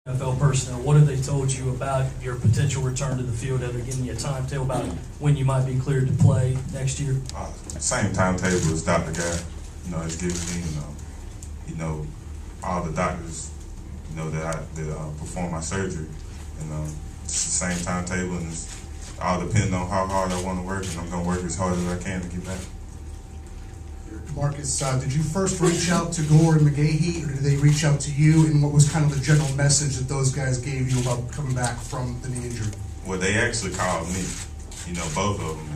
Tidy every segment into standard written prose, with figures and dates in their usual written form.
NFL personnel, what have they told you about your potential return to the field? Have they given you a timetable about when you might be cleared to play next year? Same timetable as Dr. Guy, has given me, all the doctors, that perform my surgery, it's the same timetable, and it's all depending on how hard I want to work, and I'm going to work as hard as I can to get back. Marcus, did you first reach out to Gore and McGahee, or did they reach out to you? And what was kind of the general message that those guys gave you about coming back from the knee injury? Well, they actually called me, both of them.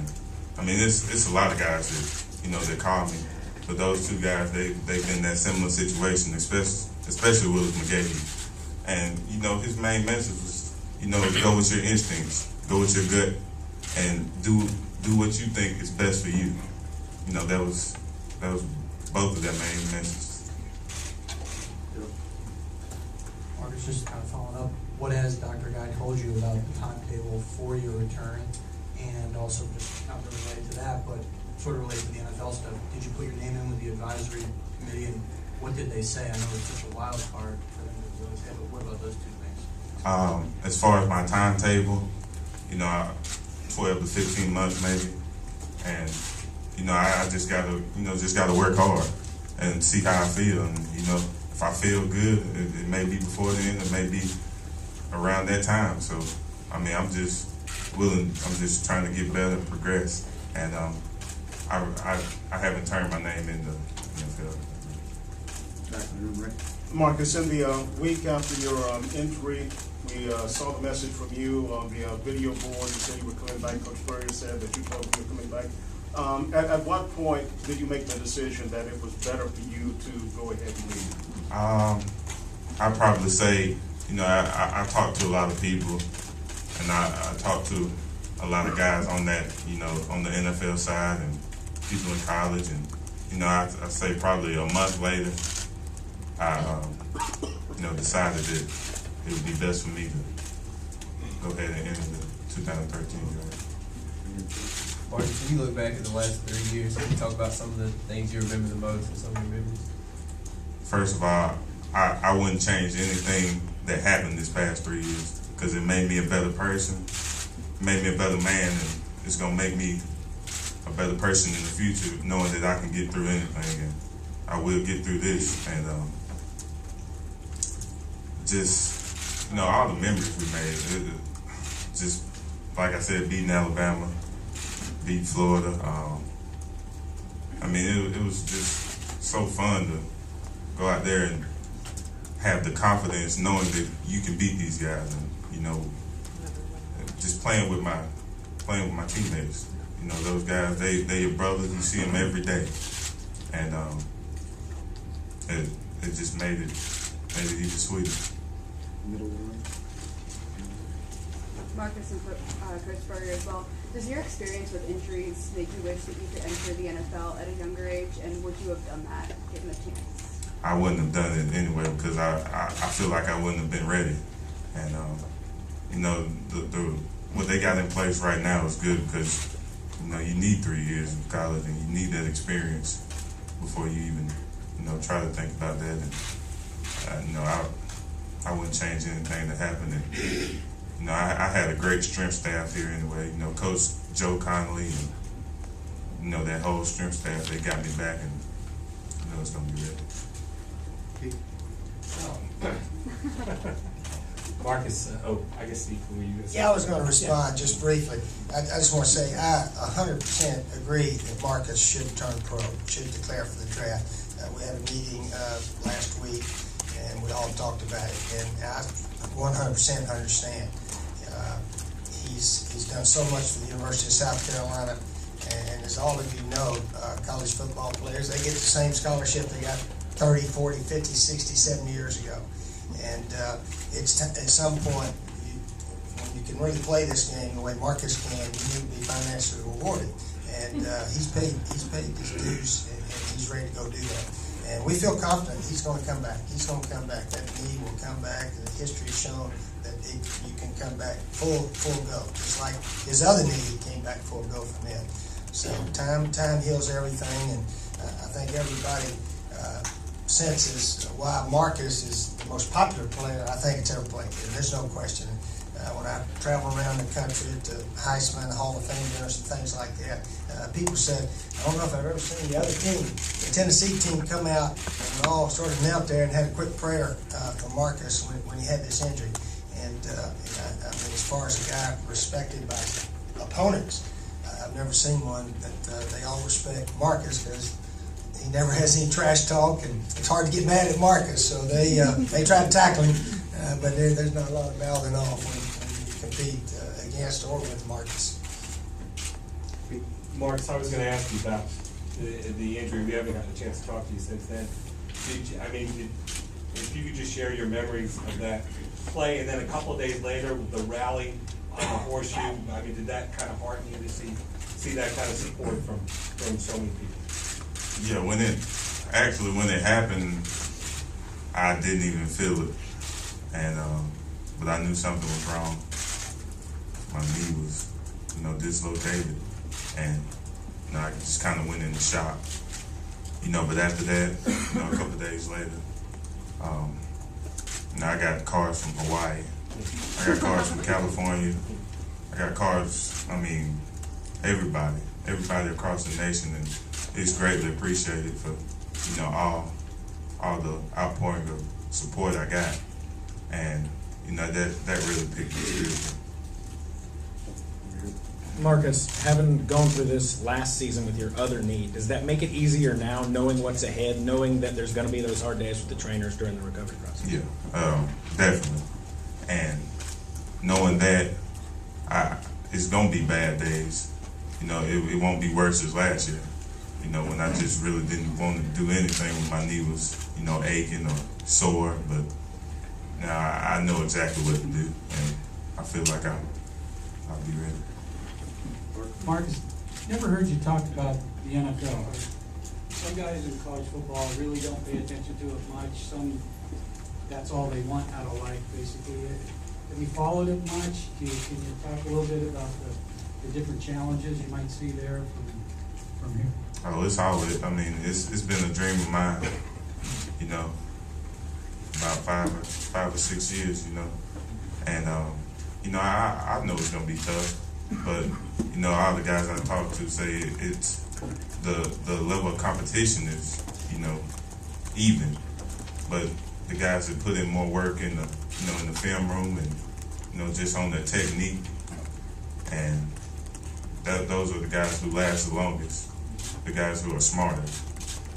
And, it's a lot of guys that call me. But those two guys, they've been in that similar situation, especially Willis McGahee. And, his main message was, go with your instincts, go with your gut, and do what you think is best for you. That was both of their main messages. Marcus, just kind of following up, what has Dr. Guy told you about the timetable for your return? And also, just not really related to that, but sort of related to the NFL stuff, did you put your name in with the advisory committee, and what did they say? I know it's such a wild card for them to really say, but what about those two things? As far as my timetable, 12 to 15 months maybe, and I just gotta work hard and see how I feel. And if I feel good, it may be before then, it may be around that time. So I'm just I'm trying to get better and progress. And I haven't turned my name in the NFL. Marcus, in the week after your injury, we saw the message from you on the video board. You said you were coming back. Coach Spurrier said that you told him you were coming back. At what point did you make the decision that it was better for you to go ahead and leave? I'd probably say, I talked to a lot of people, and I talked to a lot of guys on that, on the NFL side and people in college, and I say probably a month later, I decided that it would be best for me to go ahead and enter the 2013 year. Marcus, when you look back at the last 3 years, can you talk about some of the things you remember the most and some of your memories? First of all, I wouldn't change anything that happened this past 3 years, because it made me a better person, made me a better man, and it's going to make me a better person in the future, knowing that I can get through anything, and I will get through this. And just, all the memories we made, just like I said, beating Alabama, beat Florida. It was just so fun to go out there and have the confidence knowing that you can beat these guys, and just playing with my teammates. Those guys, they your brothers. You see them every day, and it just made it even sweeter. Marcus and Coach Spurrier as well. Does your experience with injuries make you wish that you could enter the NFL at a younger age, and would you have done that given a chance? I wouldn't have done it anyway, because I feel like I wouldn't have been ready. And what they got in place right now is good, because you need 3 years of college, and you need that experience before you even try to think about that. And I wouldn't change anything that happened. And, I had a great strength staff here anyway. Coach Joe Connolly and that whole strength staff, they got me back, and it's gonna be ready. Marcus, I guess Steve, who were you? Yeah, I was going to respond just briefly. I just want to say I 100% agree that Marcus should turn pro, should declare for the draft. We had a meeting last week, and we all talked about it, and I 100% understand. He's done so much for the University of South Carolina, and as all of you know, college football players, they get the same scholarship they got 30, 40, 50, 60, 70 years ago. And it's at some point, when you can really play this game the way Marcus can, you need to be financially rewarded. And he's paid his dues, and he's ready to go do that. And we feel confident he's going to come back. He's going to come back. That knee will come back. And the history has shown that you can come back full go. Just like his other knee, he came back full go from it. So time heals everything, and I think everybody senses why Marcus is the most popular player I think it's ever played. There's no question. When I travel around the country to Heisman, Hall of Fame dinners and things like that, people said, I don't know if I've ever seen the other team, the Tennessee team, come out and all sort of knelt there and had a quick prayer for Marcus when he had this injury. And I mean, as far as a guy respected by opponents, I've never seen one that they all respect Marcus, because he never has any trash talk, and it's hard to get mad at Marcus. So they try to tackle him, but there's not a lot of mouthing off when you compete against or with Marcus. Marcus, I was going to ask you about the injury. We haven't gotten a chance to talk to you since then. If you could just share your memories of that play, and then a couple of days later, the rally on the horseshoe. I mean, did that kind of hearten you to see that kind of support from so many people? Yeah, when it happened, I didn't even feel it, and but I knew something was wrong. My knee was, dislocated, and I just kind of went into shock. But after that, a couple of days later, I got cars from Hawaii, I got cars from California, I got cars. Everybody across the nation, and it's greatly appreciated for all the outpouring of support I got, and that really picked me seriously. Marcus, having gone through this last season with your other knee, does that make it easier now, knowing what's ahead, knowing that there's going to be those hard days with the trainers during the recovery process? Yeah, definitely. And knowing that it's going to be bad days. It won't be worse as last year. When I just really didn't want to do anything when my knee was, aching or sore. But now I know exactly what to do, and I feel like I'll be ready. Marcus, never heard you talk about the NFL. Some guys in college football really don't pay attention to it much. Some, that's all they want out of life, basically. Have you followed it much? Can you talk a little bit about the different challenges you might see there from here? Oh, it's always, it's been a dream of mine, about 5 or 6 years, and, I know it's going to be tough, but, all the guys I talk to say it's, the level of competition is, even, but the guys that put in more work in the, in the film room and, just on their technique, and those are the guys who last the longest, the guys who are smarter,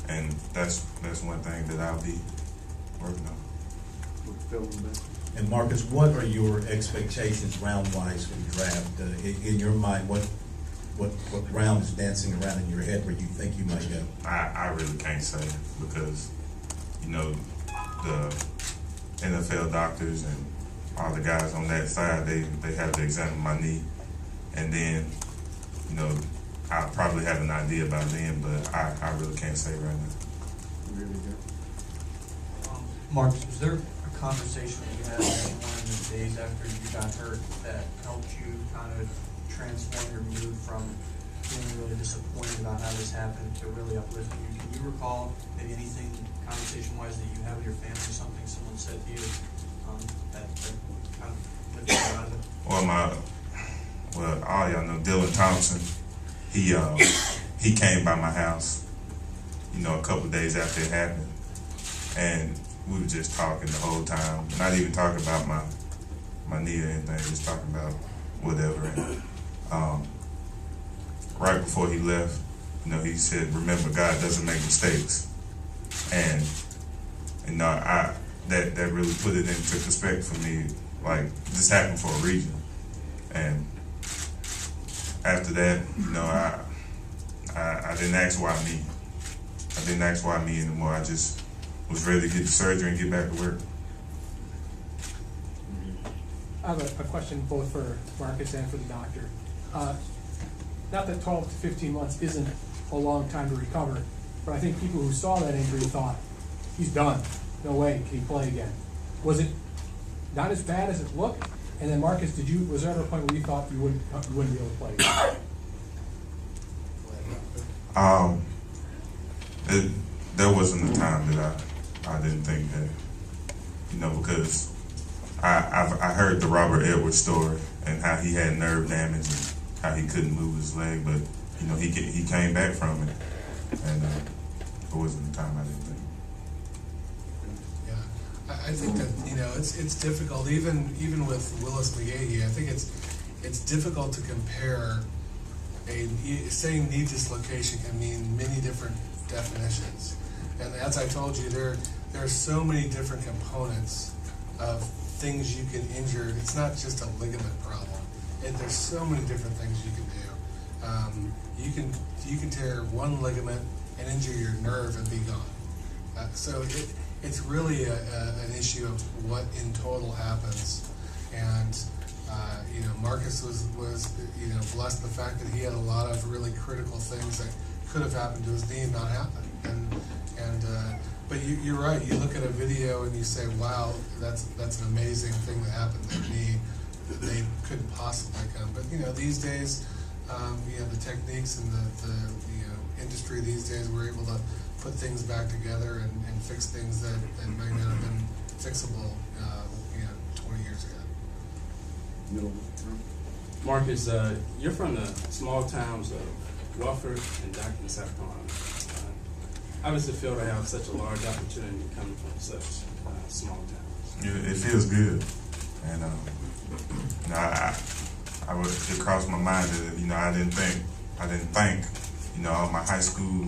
and that's one thing that I'll be working on. And Marcus, what are your expectations round-wise for the draft? In your mind, what round is dancing around in your head where you think you might go? I really can't say, because the NFL doctors and all the guys on that side, they have to examine my knee, and then I'll probably have an idea by then, but I really can't say right now. Really good. Marcus, was there a conversation that you had with anyone in the days after you got hurt that helped you kind of transform your mood from feeling really disappointed about how this happened to really uplifting you? Can you recall maybe anything conversation-wise that you had with your family, something someone said to you that kind of lifted you out of it? Well, all y'all know Dylan Thompson. He came by my house, a couple days after it happened, and we were just talking the whole time. Not even talking about my knee or anything, just talking about whatever. And right before he left, he said, "Remember, God doesn't make mistakes." And that really put it into perspective for me. Like, this happened for a reason. And after that, I didn't ask why me. I didn't ask why me anymore. I just was ready to get the surgery and get back to work. I have a question both for Marcus and for the doctor. Not that 12 to 15 months isn't a long time to recover, but I think people who saw that injury thought, he's done. No way can he play again. Was it not as bad as it looked? And then Marcus, was there ever a point where you thought you wouldn't be able to play again? There wasn't a time that I didn't think You know, because I heard the Robert Edwards story and how he had nerve damage and how he couldn't move his leg, but you know, he came back from it, and it wasn't the time I didn't think. Yeah, I think that, you know, it's difficult, even with Willis McGahee. I think it's difficult to compare. Saying knee dislocation can mean many different definitions, and as I told you, there are so many different components of things you can injure. It's not just a ligament problem. There's so many different things you can do. You can tear one ligament and injure your nerve and be gone. So it's really an issue of what in total happens. And you know, Marcus was you know, blessed the fact that he had a lot of really critical things that could have happened to his knee and not happened. But you're right. You look at a video and you say, "Wow, that's an amazing thing that happened to their knee. They couldn't possibly come." But you know, these days, you know, the techniques and the you know, industry these days, we're able to put things back together and fix things that may not have been fixable, you know, 20 years ago. Marcus, you're from the small towns of Wofford and Dockin, South Carolina. Obviously, feel to have such a large opportunity coming from such small towns. Yeah, it feels good, and you know, it crossed my mind that, you know, I didn't think, you know, all my high school,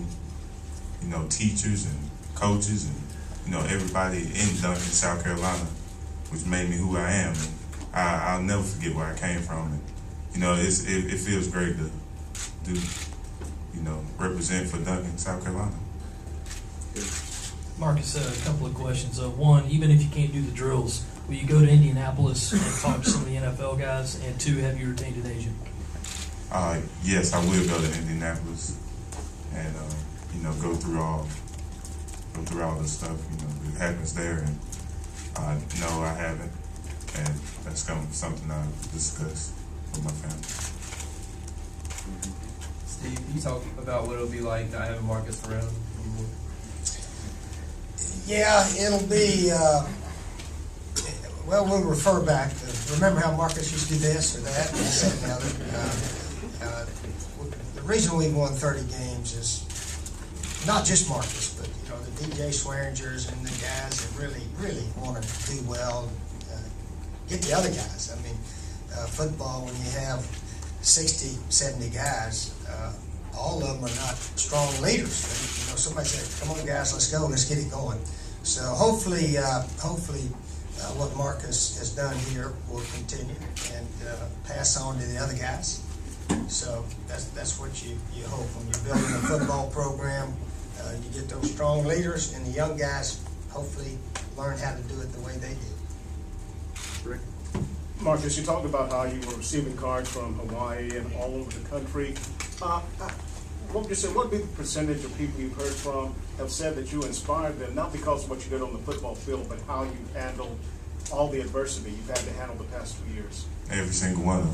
you know, teachers and coaches and, you know, everybody in Duncan, South Carolina, which made me who I am. And I'll never forget where I came from. And, you know, it feels great to do, you know, represent for Duncan, South Carolina. Marcus, a couple of questions. One, even if you can't do the drills, will you go to Indianapolis and talk to some of the NFL guys? And two, have you retained an agent? Yes, I will go to Indianapolis and you know, go through all the stuff, you know, that happens there. And no, I haven't, and that's something I'll discuss with my family. Steve, can you talk about what it'll be like not having Marcus around anymore? Yeah, it'll be, well, we'll refer back to, remember how Marcus used to do this or that, and this and the other. The reason we won 30 games is not just Marcus, but, you know, the DJ Swearingers and the guys that really wanted to do well, get the other guys. I mean, football, when you have 60, 70 guys, all of them are not strong leaders. You know, somebody said, "Come on, guys, let's go, let's get it going." So hopefully, what Marcus has done here will continue and pass on to the other guys. So that's what you hope when you're building a football program. You get those strong leaders, and the young guys hopefully learn how to do it the way they did. Rick? Marcus, you talked about how you were receiving cards from Hawaii and all over the country. What would you say, what would be the percentage of people you've heard from have said that you inspired them, not because of what you did on the football field, but how you handled all the adversity you've had to handle the past 2 years? Every single one of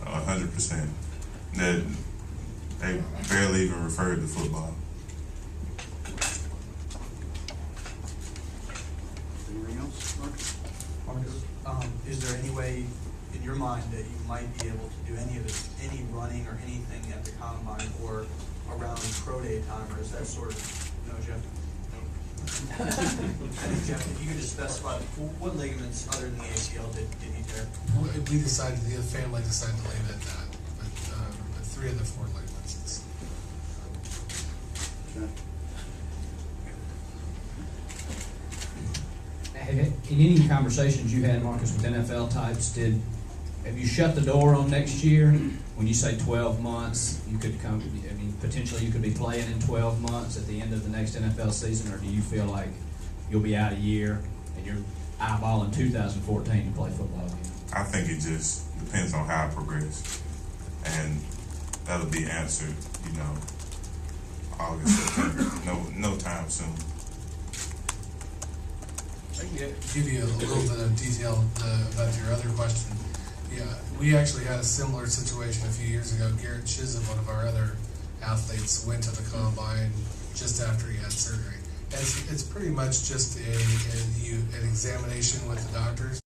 them, 100%. That they barely even referred to football. Anything else, Marcus? Is there any way in your mind that you might be able to do any running or anything at the combine or around pro day time, or is that sort of, no, Jeff? I think, Jeff, if you could just specify what ligaments other than the ACL did he tear? The family decided to leave it at that, but 3 of the 4 ligaments. In any conversations you had, Marcus, with NFL types, have you shut the door on next year? When you say 12 months, you could come. I mean, potentially you could be playing in 12 months at the end of the next NFL season, or do you feel like you'll be out a year and you're eyeballing 2014 to play football again? I think it just depends on how I progress, and that'll be answered, you know, August, September. No time soon. I can give you a little bit of detail about your other question. Yeah, we actually had a similar situation a few years ago. Garrett Chisholm, one of our other athletes, went to the combine just after he had surgery. It's pretty much just an examination with the doctors.